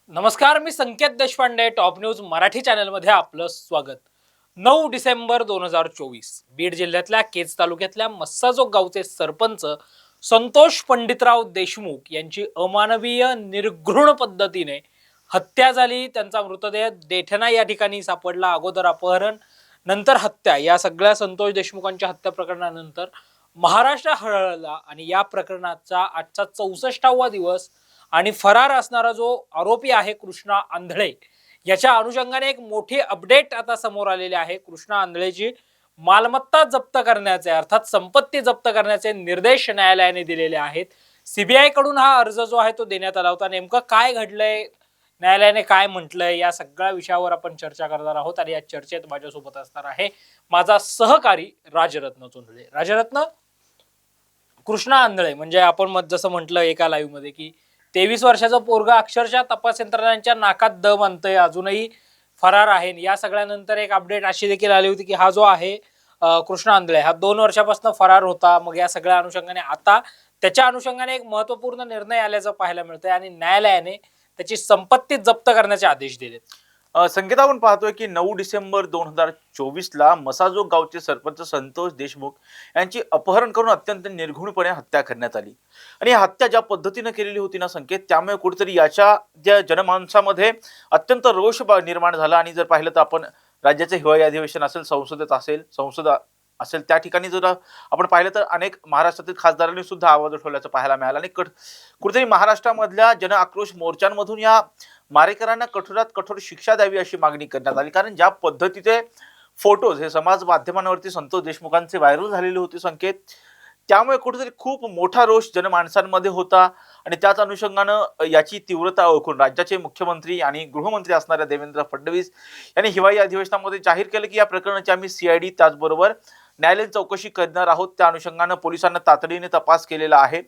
नमस्कार, मी संकेत Deshpande. Top news Marathi चॅनलमध्ये आपलं स्वागत. 9 डिसेंबर 2024 बीड जिल्ह्यातल्या केज तालुक्यातल्या मस्साजोग गावचे सरपंच संतोष पंडितराव देशमुख यांची अमानवीय निर्घृण पद्धतीने हत्या झाली. त्यांचा मृतदेह देठणा या ठिकाणी सापडला. अगोदर अपहरण, नंतर हत्या. या सगळ्या संतोष देशमुखांच्या हत्या प्रकरणानंतर महाराष्ट्र हळहळला आणि या प्रकरणाचा आजचा 64वा दिवस आणि फरार असणारा जो आरोपी आहे कृष्णा आंधळे, याच्या अनुषंगाने एक मोठी अपडेट आता समोर आलेली आहे. कृष्णा आंधळेची मालमत्ता जप्त करण्याचे, अर्थात संपत्ती जप्त करण्याचे निर्देश न्यायालयाने दिलेले आहेत. सीबीआय कडून हा अर्ज जो आहे तो देण्यात आला होता. नेमकं काय घडलंय, न्यायालयाने काय म्हटलंय, या सगळ्या विषयावर आपण चर्चा करणार आहोत. आणि या चर्चेत माझ्यासोबत असणार आहे माझा सहकारी राजरत्न चोंदळे. राजरत्न, कृष्णा आंधळे म्हणजे आपण जसं म्हटलं एका लाईव्ह मध्ये की 23 वर्षाचा पोरगा अक्षरशः तपास यंत्रणांच्या नाकात दम आणतंय, अजूनही फरार आहे. या सगळ्यानंतर एक अपडेट अशी देखील आली होती की हा जो आहे कृष्णा आंधळे हा 2 वर्षापासून फरार होता. मग या सगळ्या अनुषंगाने आता त्याच्या अनुषंगाने एक महत्वपूर्ण निर्णय आल्याचं पाहायला मिळतंय आणि न्यायालयाने त्याची संपत्ती जप्त करण्याचे आदेश दिलेत. संकेत, आपण पाहतोय की 9 डिसेंबर 2024ला मसाजोग गावचे सरपंच संतोष देशमुख यांची अपहरण करून अत्यंत निर्घृणपणे हत्या करण्यात आली. आणि हत्या ज्या पद्धतीने केलेली होती ना संकेत, त्यामुळे कुठेतरी याच्या ज्या जनमानसामध्ये अत्यंत रोष निर्माण झाला. आणि जर पाहिलं तर आपण राज्याचे हिवाळी अधिवेशन असेल, संसद असेल, त्या ठिकाणी जर आपण पाहिलं तर अनेक महाराष्ट्रातील खासदारांनी सुद्धा आवाज उठवल्याचं पाहायला मिळालं. आणि कुठेतरी महाराष्ट्रामधल्या जन आक्रोश मोर्चांमधून या मारेकरांना कठोरात कठोर शिक्षा द्यावी अशी मागणी करण्यात आली. कारण ज्या पद्धतीचे फोटोज हे समाज माध्यमांवरती संतोष देशमुखांचे व्हायरल झालेले होते संकेत, त्यामुळे कुठेतरी खूप मोठा रोष जनमानसांमध्ये होता. आणि त्याच अनुषंगानं याची तीव्रता ओळखून राज्याचे मुख्यमंत्री आणि गृहमंत्री असणाऱ्या देवेंद्र फडणवीस यांनी हिवाळी अधिवेशनामध्ये जाहीर केलं की या प्रकरणाची आम्ही सीआयडी त्याचबरोबर न्यायालयीन चौकशी करणार आहोत. त्या अनुषंगानं पोलिसांना तातडीने तपास केलेला आहे.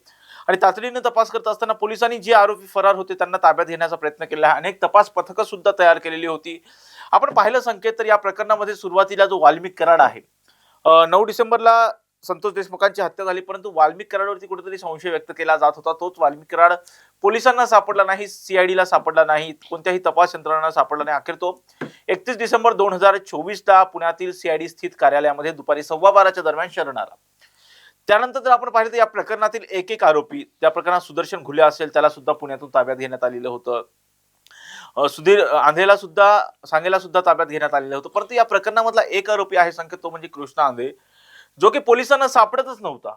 आणि तातडीने तपास करत असताना पोलिसांनी जे आरोपी फरार होते त्यांना ताब्यात घेण्याचा प्रयत्न केला आहे. अनेक तपास पथकं सुद्धा तयार केलेली होती. आपण पाहिलं संकेत तर या प्रकरणामध्ये सुरुवातीला जो वाल्मिक कराड आहे, 9 डिसेंबरला संतोष देशमुखांची हत्या झाली, परंतु वाल्मिक कराडवरती कुठेतरी संशय व्यक्त केला जात होता. तोच वाल्मिक कराड पोलिसांना सापडला नाही, सीआयडीला सापडला नाही, कोणत्याही तपास यंत्रणांना सापडला नाही. अखेर तो 31 डिसेंबर 2024ला पुण्यातील सीआयडी स्थित कार्यालयामध्ये दुपारी 12:15च्या दरम्यान शरण आला. त्यानंतर जर आपण पाहिलं तर या प्रकरणातील एक आरोपी, त्या प्रकरणात सुदर्शन घुले असेल, त्याला सुद्धा पुण्यातून ताब्यात घेण्यात आलेलं होतं. सुधीर आंधळेला सुद्धा, सांगेला सुद्धा ताब्यात घेण्यात आलेलं होतं. परंतु या प्रकरणामधला एक आरोपी आहे संकेत, तो म्हणजे कृष्णा आंधळे, जो की पोलिसांना सापडतच नव्हता.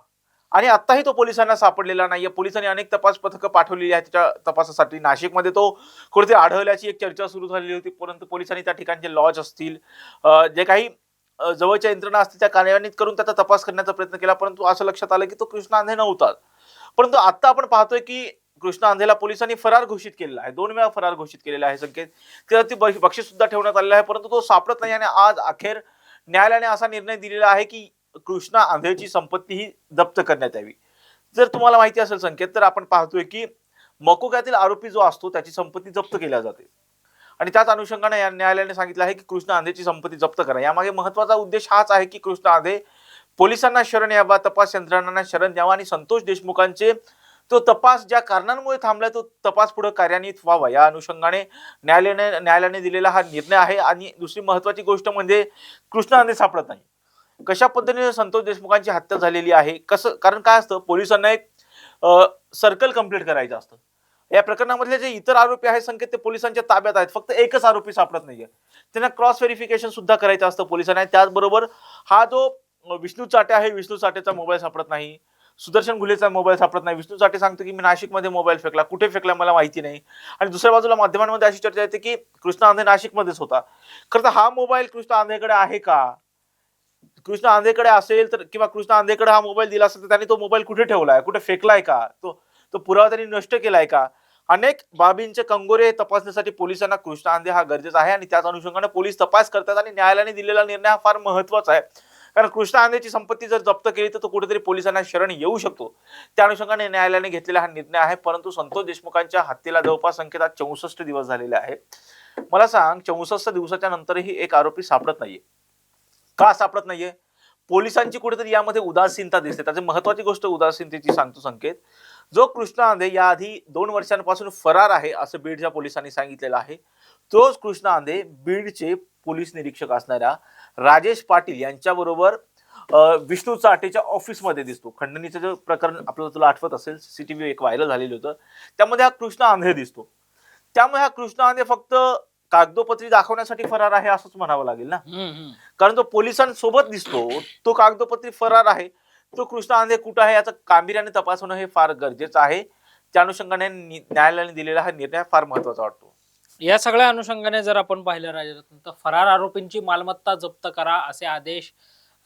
आणि आताही तो पोलिसांना सापडलेला नाहीये. पोलिसांनी अनेक तपास पथकं पाठवलेली आहेत त्याच्या तपासासाठी. नाशिकमध्ये तो कुठे आढळल्याची एक चर्चा सुरू झालेली होती, परंतु पोलिसांनी त्या ठिकाणचे लॉज असतील, जे काही जवळच्या यंत्रणा असतील, त्या कार्यान्वित करून त्याचा तपास करण्याचा प्रयत्न केला. परंतु असं लक्षात आलं की तो कृष्णा आंधळे नव्हता. परंतु आता आपण पाहतोय की कृष्णा आंधळेला पोलिसांनी फरार घोषित केलेला आहे. 2 वेळा फरार घोषित केलेला आहे संकेत. त्यावरती बक्षीस सुद्धा ठेवण्यात आलेलं आहे, परंतु तो सापडत नाही. आणि आज अखेर न्यायालयाने असा निर्णय दिलेला आहे की कृष्णा आंधळेची संपत्ती ही जप्त करण्यात यावी. जर तुम्हाला माहिती असेल संकेत, तर आपण पाहतोय की मकोक्यातील आरोपी जो असतो त्याची संपत्ती जप्त केली जाते. आणि त्याच अनुषंगाने या न्यायालयाने सांगितलं आहे की कृष्णा आंधळेची संपत्ती जप्त करा. यामागे महत्वाचा उद्देश हाच आहे की कृष्णा आंधळे पोलिसांना शरण यावा, तपास यंत्रणांना शरण द्यावा आणि संतोष देशमुखांचे तो तपास ज्या कारणांमुळे थांबलाय तो तपास पुढे कार्यान्वित व्हावा, या अनुषंगाने न्यायालयाने दिलेला हा निर्णय आहे. आणि दुसरी महत्वाची गोष्ट म्हणजे कृष्णा आंधळे सापडत नाही. कशा पद्धतीने संतोष देशमुखांची हत्या झालेली आहे, कसं, कारण काय असतं, पोलिसांना एक सर्कल कंप्लीट करायचं असतं. या प्रकरणामधले जे इतर आरोपी आहेत संकेत, ते पोलिसांच्या ताब्यात आहेत, फक्त एकच आरोपी सापडत नाहीये. त्यांना क्रॉस व्हेरिफिकेशन सुद्धा करायचं असतं पोलिसांना. त्याचबरोबर हा जो विष्णू चाटे आहे, विष्णू चाटेचा मोबाईल सापडत नाही, सुदर्शन घुलेचा मोबाईल सापडत नाही. विष्णू चाटे सांगतो की मी नाशिकमध्ये मोबाईल फेकला, कुठे फेकला मला माहिती नाही. आणि दुसऱ्या बाजूला माध्यमांमध्ये अशी चर्चा येते की कृष्णा आंधळे नाशिकमध्येच होता. खरं तर हा मोबाईल कृष्णा आंधळेकडे आहे का? कृष्णा आंधळेकडे असेल तर, किंवा कृष्णा आंधळेकडे हा मोबाईल दिला असेल तर त्यांनी तो मोबाईल कुठे ठेवलाय, कुठे फेकलाय का, तो पुरावा त्यांनी नष्ट केलाय का? अनेक बाबींचे कंगोरे तपासण्यासाठी पोलिसांना कृष्णा आंधळे हा गरजेचा आहे. आणि त्याच अनुषंगाने पोलीस तपास करतात. आणि न्यायालयाने दिलेला निर्णय हा फार महत्वाचा आहे. कारण कृष्णा आंधळेची संपत्ती जर जप्त केली तर तो कुठेतरी पोलिसांना शरण येऊ शकतो. त्या अनुषंगाने न्यायालयाने घेतलेला हा निर्णय आहे. परंतु संतोष देशमुखांच्या हत्येला जवळपास संकेतात 64 दिवस झालेले आहेत. मला सांग, 64 दिवसाच्या नंतरही एक आरोपी सापडत नाहीये. का सापडत नाहीये? पोलिसांची कुठेतरी यामध्ये उदासीनता दिसते. त्याची महत्वाची गोष्ट उदासीनतेची सांगतो संकेत. जो कृष्णा आंधे याआधी 2 वर्षांपासून फरार आहे असं बीडच्या पोलिसांनी सांगितलेलं आहे. तोच कृष्णा आंधे बीडचे पोलीस निरीक्षक असणाऱ्या राजेश पाटील यांच्याबरोबर विष्णू चाटेच्या ऑफिसमध्ये दिसतो. खंडणीचं जे प्रकरण आपल्याला तुला आठवत असेल, सीसीटीव्ही एक व्हायरल झालेलं होतं, त्यामध्ये हा कृष्णा आंधे दिसतो. त्यामुळे हा कृष्णा आंधे फक्त कागदोपत्री दाखवण्यासाठी फरार आहे असंच म्हणावं लागेल ना, कारण तो पोलिसांसोबत दिसतो, तो कागदोपत्री फरार आहे. तो कृष्णा आंधे कुठं आहे याचं गांभीर्याने तपास होणं हे फार गरजेचं आहे. त्या अनुषंगाने न्यायालयाने दिलेला हा निर्णय फार महत्वाचा वाटतो. या सगळ्या अनुषंगाने जर आपण पाहिलं राजरत्न, तर फरार आरोपींची मालमत्ता जप्त करा असे आदेश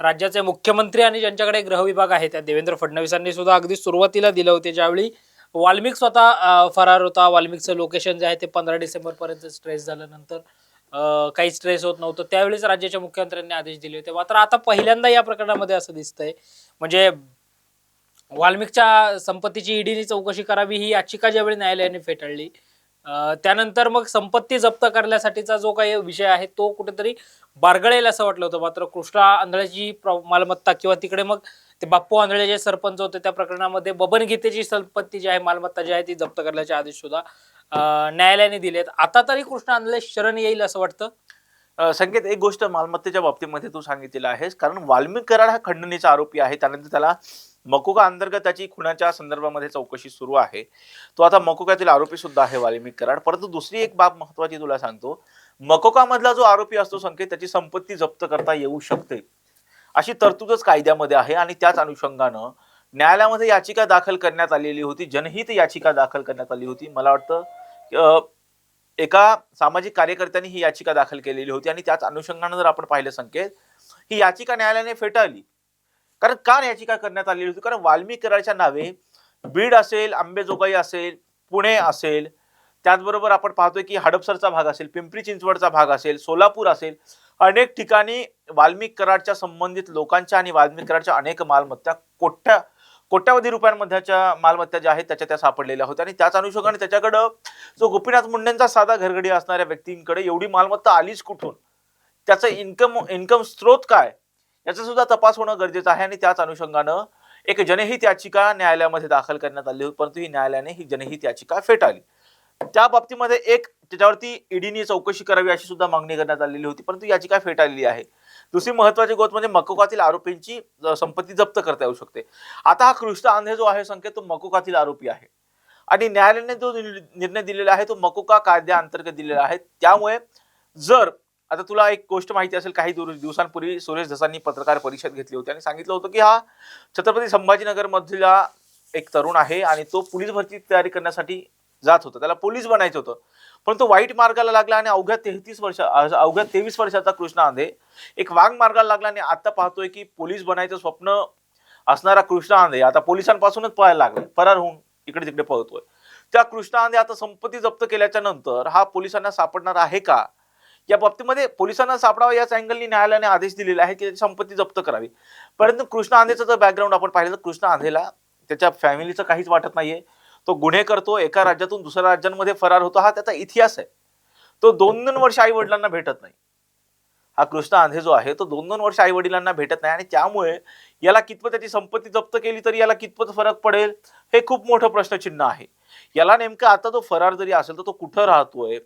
राज्याचे मुख्यमंत्री आणि ज्यांच्याकडे गृह विभाग आहे त्या देवेंद्र फडणवीसांनी सुद्धा अगदी सुरुवातीला दिले होते, ज्यावेळी वाल्मिक स्वतः फरार होता. वाल्मिकचं लोकेशन जे आहे ते 15 डिसेंबर पर्यंत ट्रेस झाल्यानंतर काही स्ट्रेस होत नव्हतं, त्यावेळेस राज्याच्या मुख्यमंत्र्यांनी आदेश दिले होते. मात्र आता पहिल्यांदा या प्रकरणामध्ये असं दिसतंय, म्हणजे वाल्मिकच्या संपत्तीची ईडीने चौकशी करावी ही याचिका ज्यावेळी न्यायालयाने फेटाळली, त्यानंतर मग संपत्ती जप्त करण्यासाठीचा जो काही विषय आहे तो कुठेतरी बारगळेल असं वाटलं होतं. मात्र कृष्णा आंधळेची मालमत्ता किंवा तिकडे मग ते बाप्पू आंधळे जे सरपंच होते त्या प्रकरणामध्ये बबन गीतेची संपत्ती जी आहे, मालमत्ता जी आहे ती जप्त करण्याचे आदेश सुद्धा न्यायालयाने दिलेत. आता तरी कृष्णा आंधळे शरण येईल असं वाटतं. संकेत, एक गोष्ट मालमत्तेच्या बाबतीमध्ये तू सांगितलेलं आहेस, कारण वाल्मिक कराड हा खंडणीचा आरोपी आहे. त्यानंतर त्याला मकोका अंतर्गत त्याची खुनाच्या संदर्भामध्ये चौकशी सुरू आहे. तो आता मकोकातील आरोपी सुद्धा आहे वाल्मिक कराड. परंतु दुसरी एक बाब महत्वाची तुला सांगतो, मकोका मधला जो आरोपी असतो संकेत, त्याची संपत्ती जप्त करता येऊ शकते अशी तरतूदच कायद्यामध्ये आहे. आणि त्याच अनुषंगानं न्यायालयामध्ये याचिका दाखल करण्यात आलेली होती, जनहित याचिका दाखल करण्यात आली होती. मला वाटतं एका सामाजिक कार्यकर्त्यांनी ही याचिका दाखल केलेली होती आणि त्याच अनुषंगानं जर आपण पाहिलं संकेत, ही याचिका न्यायालयाने फेटाळली. कारण का याचिका करण्यात आलेली होती? कारण वाल्मिक कराडच्या नावे बीड असेल, अंबेजोगाई असेल, पुणे असेल, त्याचबरोबर आपण पाहतोय की हडपसरचा भाग असेल, पिंपरी चिंचवडचा भाग असेल, सोलापूर असेल, अनेक ठिकाणी वाल्मिक कराडच्या संबंधित लोकांच्या आणि वाल्मिक कराडच्या अनेक मालमत्ता कोट्यावधी रुपयांमध्येच्या मालमत्ता ज्या आहेत त्या सापडलेल्या होत्या. आणि त्याच अनुषंगाने त्याच्याकडं जो गोपीनाथ मुंडेंचा साधा घरगडी असणाऱ्या व्यक्तींकडे एवढी मालमत्ता आलीच कुठून, त्याचं इन्कम स्रोत काय, याचा सुद्धा तपास होणं गरजेचं आहे. आणि त्याच अनुषंगानं एक जनहित याचिका न्यायालयामध्ये दाखल करण्यात आली होती, परंतु ही न्यायालयाने ही जनहित याचिका फेटाळली. त्या बाबतीमध्ये एक त्याच्यावरती ईडीने चौकशी करावी अशी सुद्धा मागणी करण्यात आलेली होती, परंतु याचिका फेटाळलेली आहे. दुसरी महत्वाची गोष्ट म्हणजे मकोकातील आरोपींची संपत्ती जप्त करता येऊ शकते. आता हा कृष्णा आंधळे जो आहे संकेत, तो मकोकातील आरोपी आहे आणि न्यायालयाने जो निर्णय दिलेला आहे तो मकोका कायद्याअंतर्गत दिलेला आहे. त्यामुळे जर आता तुला एक गोष्ट माहिती असेल, काही दिवसांपूर्वी सुरेश धसांनी पत्रकार परिषद घेतली होती आणि सांगितलं होतं की हा छत्रपती संभाजीनगर मधला एक तरुण आहे आणि तो पोलीस भरती तयारी करण्यासाठी जात होता, त्याला पोलीस बनायचं होतं, पण तो वाईट मार्गाला लागला आणि अवघ्या 23 वर्षाचा कृष्णा आंधळे एक वांग मार्गाला लागला. आणि आता पाहतोय की पोलीस बनायचं स्वप्न असणारा कृष्णा आंधळे आता पोलिसांपासूनच पळायला लागला, फरार होऊन इकडे तिकडे पळतोय. त्या कृष्णा आंधळे आता संपत्ती जप्त केल्याच्या नंतर हा पोलिसांना सापडणार आहे का, या बाबतीमध्ये पोलिसांना सापडावा याच अँगलनी न्यायालयाने आदेश दिलेला आहे की त्याची संपत्ती जप्त करावी. परंतु कृष्णा आंधळेचं जर बॅकग्राऊंड आपण पाहिलं तर कृष्णा आंधळेला त्याच्या फॅमिलीचं काहीच वाटत नाहीये. तो गुन्हे करतो, एका राज्यातून दुसऱ्या राज्यांमध्ये फरार होतो, हा त्याचा इतिहास आहे. तो 2-2 वर्ष आई वडिलांना भेटत नाही. हा कृष्णा आंधळे जो आहे तो 2-2 वर्ष आई वडिलांना भेटत नाही आणि त्यामुळे याला कितपत त्याची संपत्ती जप्त केली तरी याला कितपत फरक पडेल हे खूप मोठं प्रश्नचिन्ह आहे. याला नेमकं आता तो फरार जरी असेल तर तो कुठं राहतोय,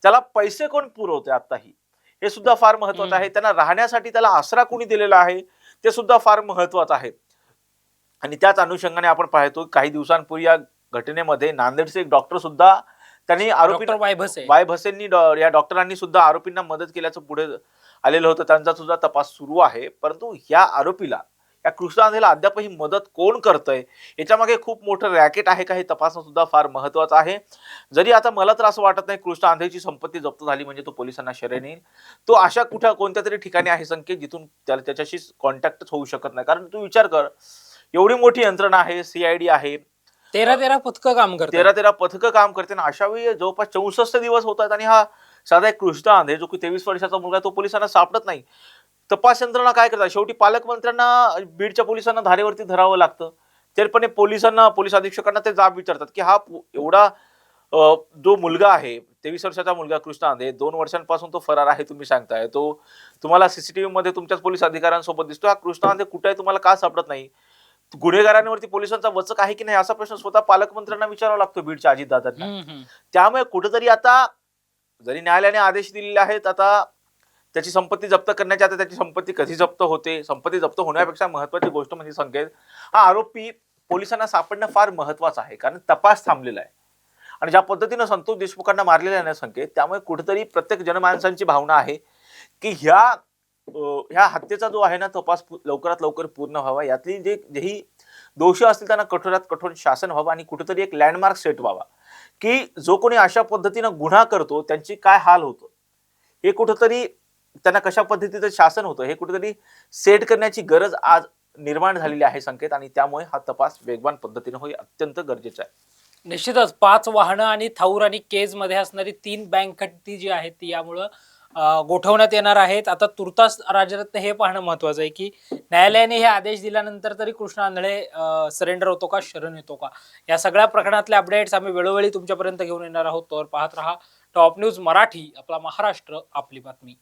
त्याला पैसे कोण पुरवतोय आताही, हे सुद्धा फार महत्वाचं आहे. त्यांना राहण्यासाठी त्याला आसरा कोणी दिलेला आहे ते सुद्धा फार महत्वाचं आहे. आणि त्याच अनुषंगाने आपण पाहतो काही दिवसांपूर्वी या घटनेमध्ये नांदेडचे एक डॉक्टर सुद्धा त्यांनी आरोपी वाय भसेंनी या डॉक्टरांनी सुद्धा आरोपींना मदत केल्याचं पुढे आलेलं होतं, त्यांचा सुद्धा तपास सुरू आहे. परंतु या आरोपीला, या कृष्णा आंधळेला अद्यापही मदत कोण करतंय याच्या मागे खूप मोठं रॅकेट आहे का हे तपासणं सुद्धा फार महत्वाचं आहे. जरी आता मला तर असं वाटत नाही कृष्णा आंधळेची संपत्ती जप्त झाली म्हणजे तो पोलिसांना शरण येईल. तो अशा कोणत्या तरी ठिकाणी आहे संकेत जिथून त्याच्याशी कॉन्टॅक्टच होऊ शकत नाही. कारण तू विचार कर, एवढी मोठी यंत्रणा आहे, सीआयडी आहे, 13 पथकं काम करते, 13 पथकं काम करते ना. अशा वेळी जवळपास 64 दिवस होतात आणि हा साधा एक कृष्णा आंधळे जो की 23 वर्षाचा मुलगा तो पोलिसांना सापडत नाही. तपास यंत्रणा काय करतात, शेवटी पालकमंत्र्यांना बीडच्या पोलिसांना धारेवरती धरावं लागतं. तरीपण पोलीस अधीक्षकांना ते जाब विचारतात की हा एवढा जो मुलगा आहे 23 वर्षाचा मुलगा कृष्णा आंधळे 2 वर्षांपासून तो फरार आहे, तुम्ही सांगताय, तो तुम्हाला सीसीटीव्ही मध्ये तुमच्याच पोलीस अधिकाऱ्यांसोबत दिसतो, हा कृष्णा आंधळे कुठे आहे तुम्हाला का सापडत नाही. गुन्हेगारांवरती पोलिसांचा वचक आहे की नाही असा प्रश्न स्वतः पालकमंत्र्यांना विचारावा लागतो बीडच्या अजितदादांना. हम्म. त्यामुळे कुठेतरी आता जरी न्यायालयाने आदेश दिलेले आहेत, आता त्याची संपत्ती जप्त करण्याची, आता त्याची संपत्ती कधी जप्त होते, संपत्ती जप्त होण्यापेक्षा महत्वाची गोष्ट म्हणजे संकेत, हा आरोपी पोलिसांना सापडणं फार महत्वाचं आहे, कारण तपास थांबलेला आहे. आणि ज्या पद्धतीनं संतोष देशमुखांना मारलेला आहे ना संकेत, त्यामुळे कुठेतरी प्रत्येक जनमानसांची भावना आहे की ह्या हत्येचा जो आहे ना तपास लवकरात लवकर पूर्ण व्हावा, यातली जेही दोषी असतील त्यांना कठोरात कठोर शासन व्हावं आणि कुठेतरी एक लँडमार्क सेट व्हावा की जो कोणी अशा पद्धतीनं गुन्हा करतो त्यांची काय हाल होतो, हे कुठेतरी त्यांना कशा पद्धतीचं शासन होतं हे कुठेतरी सेट करण्याची गरज आज निर्माण झालेली आहे संकेत. आणि त्यामुळे हा तपास वेगवान पद्धतीने होई अत्यंत गरजेचा आहे. निश्चितच 5 वाहनं आणि थाऊर आणि केज मध्ये असणारी 3 बँक खाती जी आहेत ती यामुळं गोठवण्यात येणार आहेत. आता तुर्तास राजरत्न हे पाहणं महत्वाचं आहे की न्यायालयाने हे आदेश दिल्यानंतर तरी कृष्णा आंधळे सरेंडर होतो का, शरण येतो का, या सगळ्या प्रकरणातले अपडेट्स आम्ही वेळोवेळी तुमच्यापर्यंत घेऊन येणार आहोत. तर पाहत रहा टॉप न्यूज मराठी, आपला महाराष्ट्र आपली बातमी.